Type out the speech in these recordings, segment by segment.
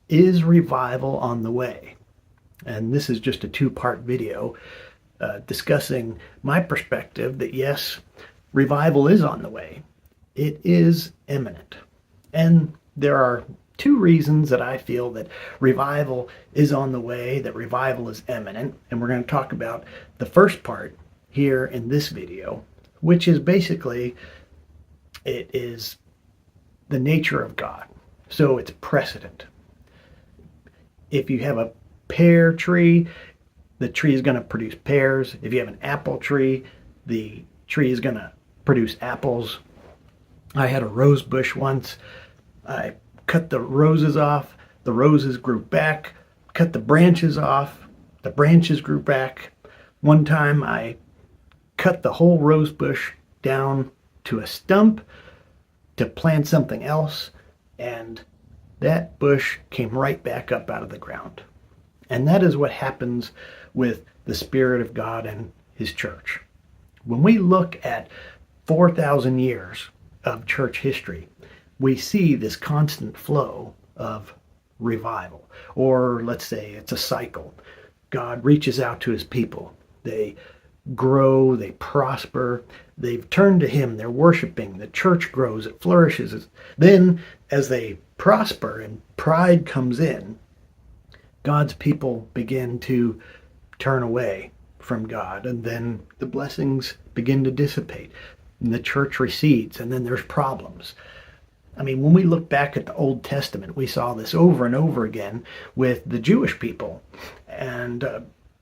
Is revival on the way? And this is just a two-part video discussing my perspective that yes, revival is on the way. It is imminent. And there are two reasons that I feel that revival is on the way, that revival is imminent. And we're going to talk about the first part here in this video, which is basically, it is the nature of God. So it's precedent. If you have a pear tree, the tree is going to produce pears. If you have an apple tree, the tree is going to produce apples. I had a rose bush once. I cut the roses off. The roses grew back. Cut the branches off. The branches grew back. One time I cut the whole rose bush down to a stump to plant something else, and that bush came right back up out of the ground. And that is what happens with the Spirit of God and His church. When we look at 4,000 years of church history, we see this constant flow of revival. Or let's say it's a cycle. God reaches out to His people. They grow, they prosper, they've turned to Him, they're worshiping, the church grows, it flourishes. Then, as they prosper and pride comes in, God's people begin to turn away from God, and then the blessings begin to dissipate, and the church recedes, and then there's problems. I mean, when we look back at the Old Testament, we saw this over and over again with the Jewish people. And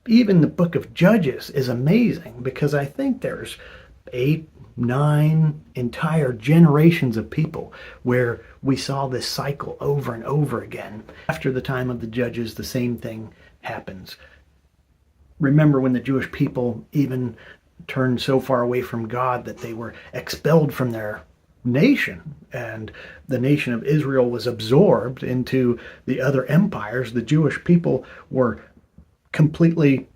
even the book of Judges is amazing, because I think there's 8, 9 entire generations of people where we saw this cycle over and over again. After the time of the Judges, the same thing happens. Remember when the Jewish people even turned so far away from God that they were expelled from their nation, and the nation of Israel was absorbed into the other empires. The Jewish people were completely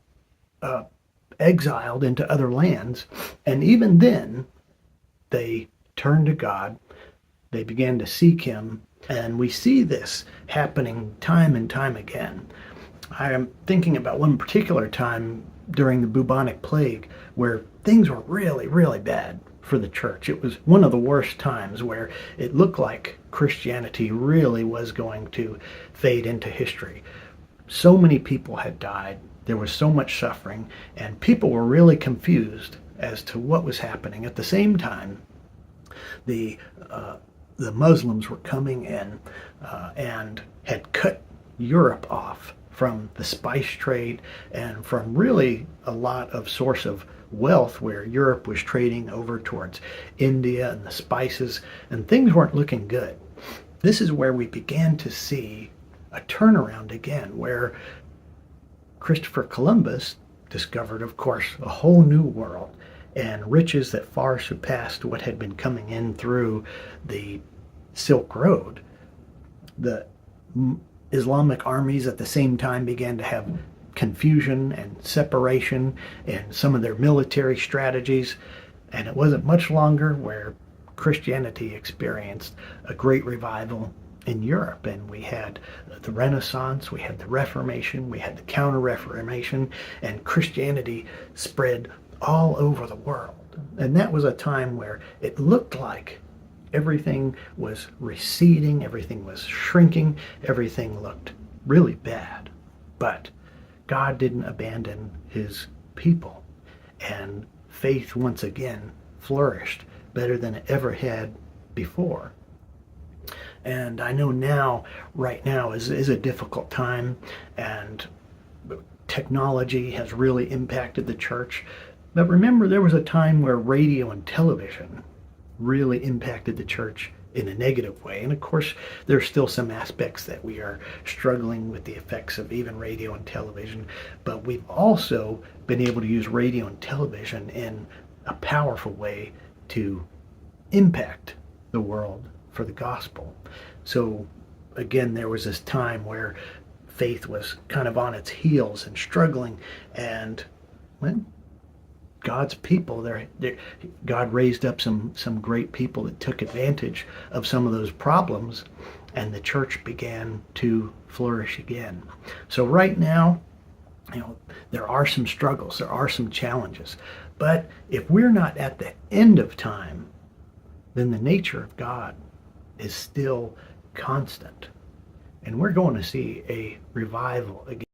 exiled into other lands, and even then they turned to God, they began to seek Him, and we see this happening time and time again. I am thinking about one particular time during the bubonic plague where things were really, really bad for the church. It was one of the worst times where it looked like Christianity really was going to fade into history. So many people had died. There was so much suffering, and people were really confused as to what was happening. At the same time, the Muslims were coming in and had cut Europe off from the spice trade and from really a lot of source of wealth, where Europe was trading over towards India and the spices, and things weren't looking good. This is where we began to see a turnaround again, where Christopher Columbus discovered, of course, a whole new world and riches that far surpassed what had been coming in through the Silk Road. The Islamic armies at the same time began to have confusion and separation in some of their military strategies, and it wasn't much longer where Christianity experienced a great revival in Europe, and we had the Renaissance, we had the Reformation, we had the Counter-Reformation, and Christianity spread all over the world. And that was a time where it looked like everything was receding, everything was shrinking, everything looked really bad. But God didn't abandon His people, and faith once again flourished better than it ever had before. And I know now, right now, is a difficult time, and technology has really impacted the church. But remember, there was a time where radio and television really impacted the church in a negative way. And of course, there's still some aspects that we are struggling with the effects of even radio and television, but we've also been able to use radio and television in a powerful way to impact the world for the gospel. So again, there was this time where faith was kind of on its heels and struggling, and well, God's people, God raised up some great people that took advantage of some of those problems, and the church began to flourish again. So right now, there are some struggles, there are some challenges. But if we're not at the end of time, then the nature of God is still constant. And we're going to see a revival again.